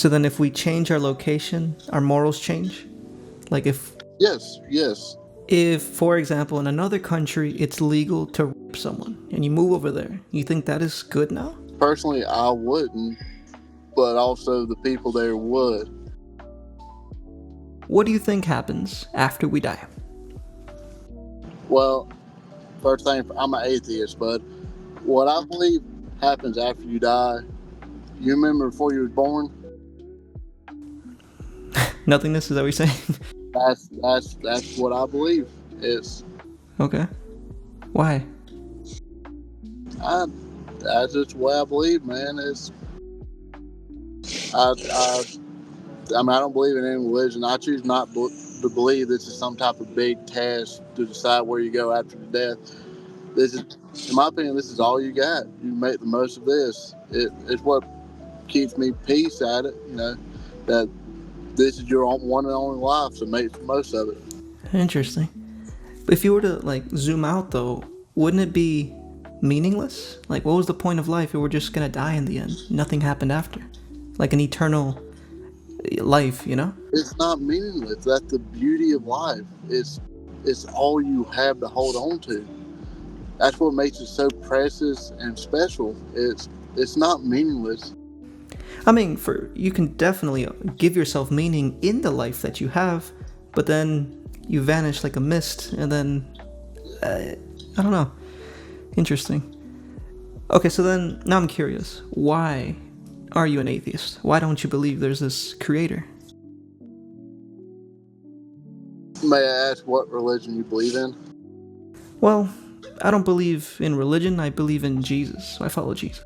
So then if we change our location, our morals change? Like Yes. if, for example, in another country it's legal to rape someone and you move over there, you think that is good now? Personally, I wouldn't, but also the people there would. What do you think happens after we die? Well, first thing, I'm an atheist, but what I believe happens after you die, you remember before you was born? Nothingness, is that what you're saying? That's what I believe. It's Okay. Why? I that's just the way I believe, man. I I I mean, I don't believe in any religion. I choose not to believe this is some type of big task to decide where you go after the death. This is, in my opinion, this is all you got. You make the most of this. It's what keeps me peace at it. That this is your one and only life, so make the most of it. Interesting. If you were to like zoom out though, wouldn't it be meaningless? Like what was the point of life if we're just gonna die in the end? Nothing happened after. Like an eternal life, you know? It's not meaningless. That's the beauty of life. It's all you have to hold on to. That's what makes it so precious and special. It's not meaningless. I mean, you can definitely give yourself meaning in the life that you have, but then you vanish like a mist, and then I don't know. Interesting. Okay, so then now I'm curious. Why are you an atheist? Why don't you believe there's this creator? May I ask what religion you believe in? Well, I don't believe in religion. I believe in Jesus. So I follow Jesus.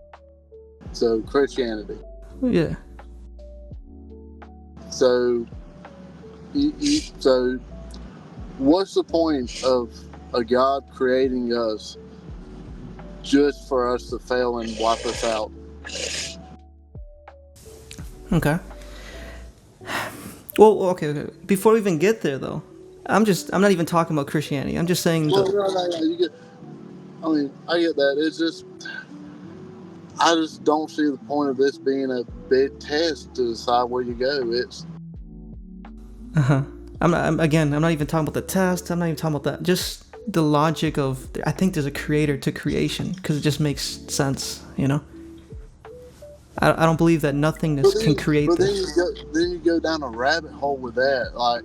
So Christianity. Yeah. So, so what's the point of a God creating us just for us to fail and wipe us out? Okay. Well, okay. Before we even get there, though, I'm not even talking about Christianity. I'm just saying Well, no. I get that. It's just, I just don't see the point of this being a big test to decide where you go. I'm not even talking about the test. I'm not even talking about that. Just the logic of, I think there's a creator to creation, because it just makes sense, you know? I don't believe that nothingness can create this. Then you go down a rabbit hole with that. Like,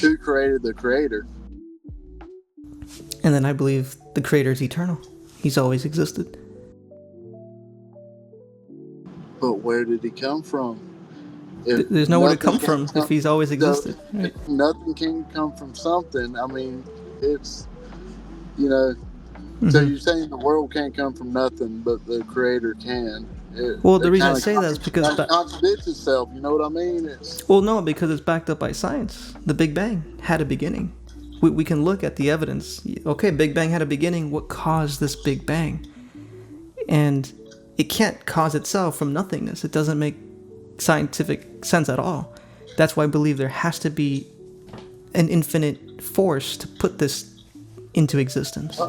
who created the creator? And then I believe the creator is eternal. He's always existed. But where did he come from? There's nowhere to come from if he's always existed. Right? Nothing can come from something. I mean, it's, you know, Mm-hmm. So you're saying the world can't come from nothing, but the creator can. Well, the reason I say that is because it contradicts itself. You know what I mean? Well, no, because it's backed up by science. The Big Bang had a beginning. We can look at the evidence. Okay, Big Bang had a beginning. What caused this Big Bang? And it can't cause itself from nothingness. It doesn't make scientific sense at all. That's why I believe there has to be an infinite force to put this into existence.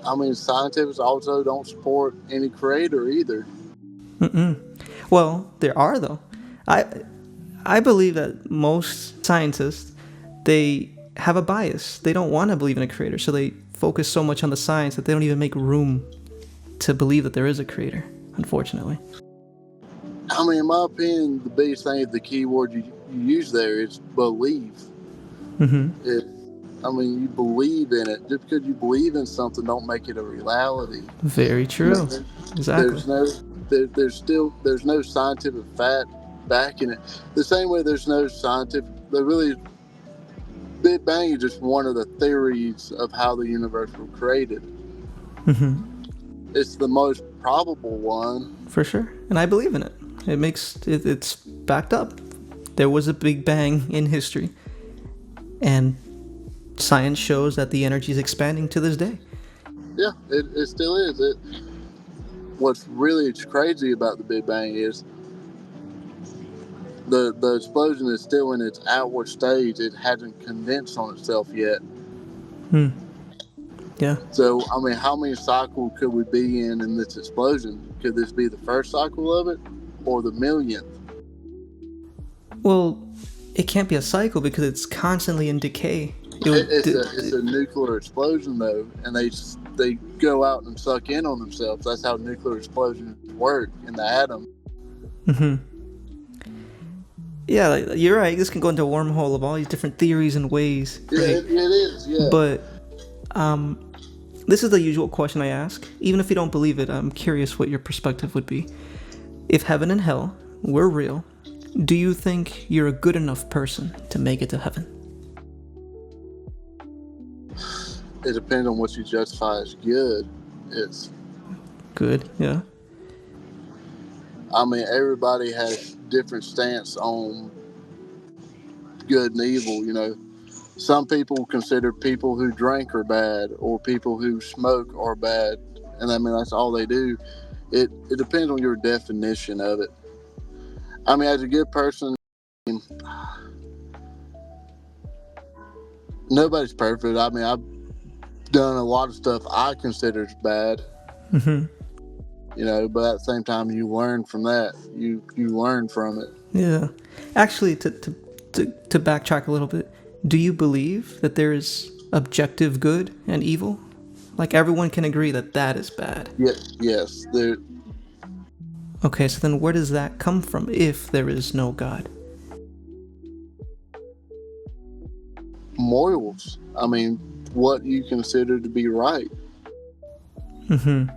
I mean, scientists also don't support any creator either. Well, there are though. I believe that most scientists, they have a bias. They don't want to believe in a creator, so they focus so much on the science that they don't even make room to believe that there is a creator, unfortunately. I mean, in my opinion, the biggest thing, the key word you use there is believe. I mean, you believe in it. Just because you believe in something, don't make it a reality. Very true. Exactly. There's no scientific fact backing it. The same way there's no scientific. Big Bang is just one of the theories of how the universe was created. It's the most probable one. For sure, and I believe in it. It's backed up. There was a Big Bang in history, and science shows that the energy is expanding to this day. Yeah, it still is. What's really crazy about the Big Bang is the explosion is still in its outward stage. It hasn't condensed on itself yet. Yeah. So, I mean, how many cycles could we be in this explosion? Could this be the first cycle of it or the millionth? Well, it can't be a cycle because it's constantly in decay. It's a nuclear explosion though, and they go out and suck in on themselves. That's how nuclear explosions work in the atom. Mm-hmm. Yeah, like, you're right. This can go into a wormhole of all these different theories and ways. Yeah, Right? it is. Yeah. But this is the usual question I ask. Even if you don't believe it, I'm curious what your perspective would be. If heaven and hell were real, do you think you're a good enough person to make it to heaven? It depends on what you justify as good. It's Good, yeah. I mean, everybody has different stance on good and evil. You know, some people consider people who drink are bad, or people who smoke are bad, and I mean that's all they do. It depends on your definition of it. I mean, as a good person, nobody's perfect. I mean, I've done a lot of stuff I consider bad. Mm-hmm. You know, but at the same time, you learn from that. You learn from it. Yeah. Actually, to backtrack a little bit, do you believe that there is objective good and evil? Like everyone can agree that that is bad. Yes. Okay, so then where does that come from if there is no God? Morals. I mean, what you consider to be right. Mm-hmm.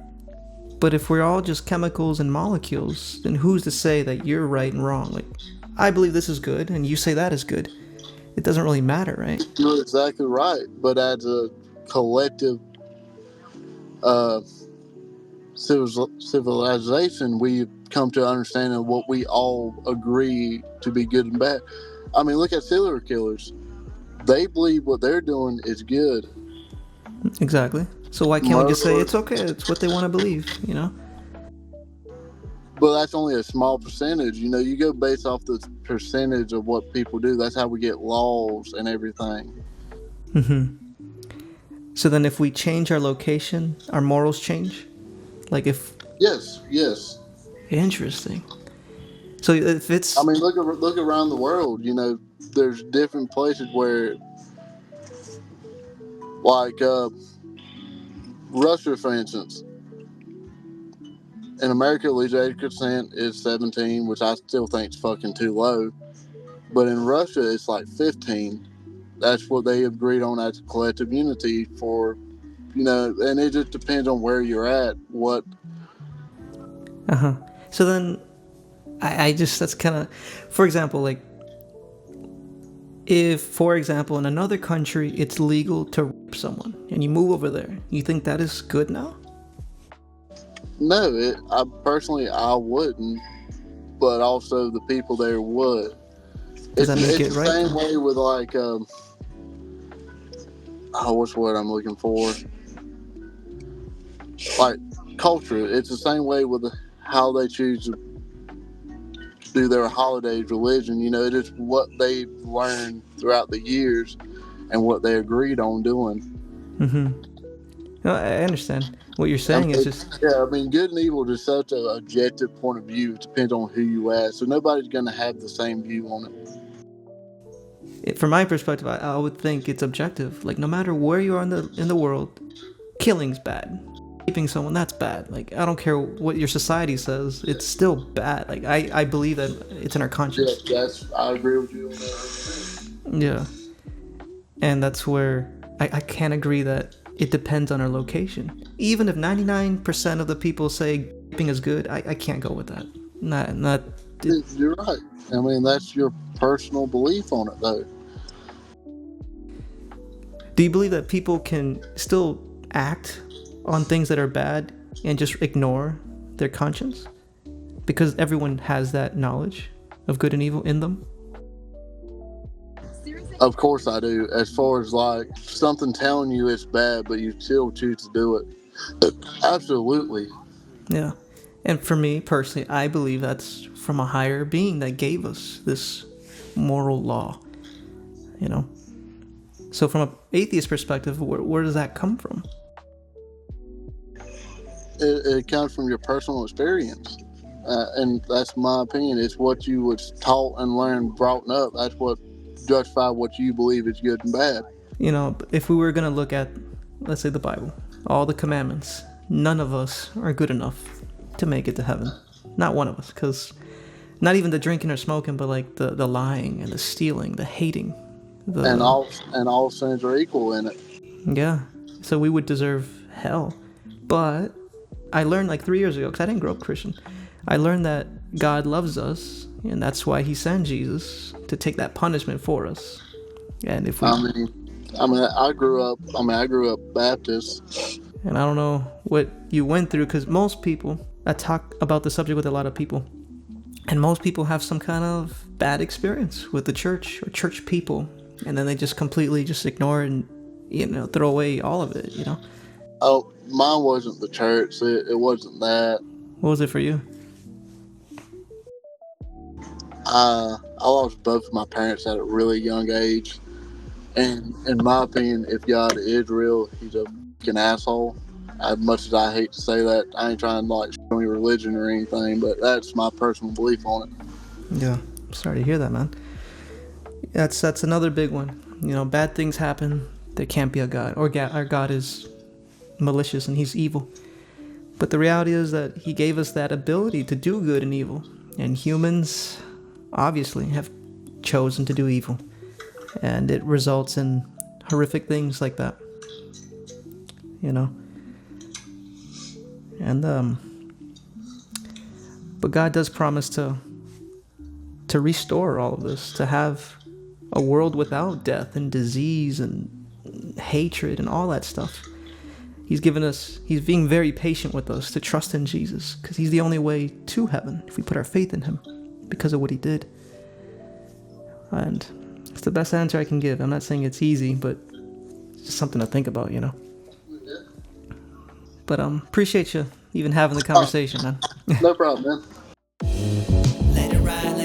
But if we're all just chemicals and molecules, then who's to say that you're right and wrong? Like, I believe this is good, and you say that is good. It doesn't really matter, right? You're exactly right. But as a collective civilization, we've come to understanding what we all agree to be good and bad. I mean, look at serial killers. They believe what they're doing is good. Exactly. So why can't we just say it's okay, it's what they want to believe, you know? But that's only a small percentage. You know, you go based off the percentage of what people do. That's how we get laws and everything. Mm-hmm. So then if we change our location, our morals change? Like if... Yes. Interesting. So if it's... I mean, look around the world. You know, there's different places where, like Russia, for instance. In America, legal age consent is 17, which I still think is fucking too low. But in Russia, it's like 15. That's what they agreed on as a collective unity for, you know, and it just depends on where you're at. What? Uh-huh. So then, I just, that's kind of, for example, like, if, for example, in another country, it's legal to rape someone, and you move over there, you think that is good now? No, I personally wouldn't, but also the people there would. Does that make it's it the right? same way with like, what's the word I'm looking for? Like culture. It's the same way with how they choose to do their holidays, religion. You know, it is what they've learned throughout the years and what they agreed on doing. Mm-hmm. No, I understand. What you're saying is just... Yeah, I mean, good and evil is such an objective point of view. It depends on who you ask. So nobody's going to have the same view on it. From my perspective, I would think it's objective. Like, no matter where you are in the world, killing's bad. Raping someone, that's bad. Like, I don't care what your society says, it's still bad. Like, I believe that it's in our conscience. Yeah, I agree with you on that. Yeah. And that's where I can't agree that it depends on our location. Even if 99% of the people say raping is good, I can't go with that. You're right. I mean, that's your personal belief on it, though. Do you believe that people can still act on things that are bad and just ignore their conscience? Because everyone has that knowledge of good and evil in them? Of course I do. As far as like something telling you it's bad, but you still choose to do it. Absolutely. Yeah. And for me personally, I believe that's from a higher being that gave us this moral law, you know? So from an atheist perspective, where does that come from? It comes from your personal experience. And that's my opinion. It's what you was taught and learned, brought up. That's what justify what you believe is good and bad. You know, if we were going to look at, let's say, the Bible, all the commandments, none of us are good enough to make it to heaven. Not one of us, because not even the drinking or smoking, but like the lying and the stealing, the hating. And all sins are equal in it. Yeah. So we would deserve hell. But I learned like 3 years ago, because I didn't grow up Christian, I learned that God loves us, and that's why he sent Jesus to take that punishment for us. And if we... I grew up Baptist. And I don't know what you went through, because most people, I talk about the subject with a lot of people, and most people have some kind of bad experience with the church or church people, and then they just completely just ignore it and, you know, throw away all of it, you know? Oh, mine wasn't the church. It wasn't that. What was it for you? I lost both of my parents at a really young age. And in my opinion, if God is real, he's a fucking asshole. As much as I hate to say that, I ain't trying to like show any religion or anything, but that's my personal belief on it. Yeah, sorry to hear that, man. That's another big one. You know, bad things happen. There can't be a God, or our God is malicious and he's evil. But the reality is that he gave us that ability to do good and evil, and humans obviously have chosen to do evil, and it results in horrific things like that, you know. And but God does promise to restore all of this, to have a world without death and disease and hatred and all that stuff. He's being very patient with us to trust in Jesus, because he's the only way to heaven if we put our faith in him because of what he did. And it's the best answer I can give. I'm not saying it's easy, but it's just something to think about, you know. But appreciate you even having the conversation, man. No problem, man. Let it ride,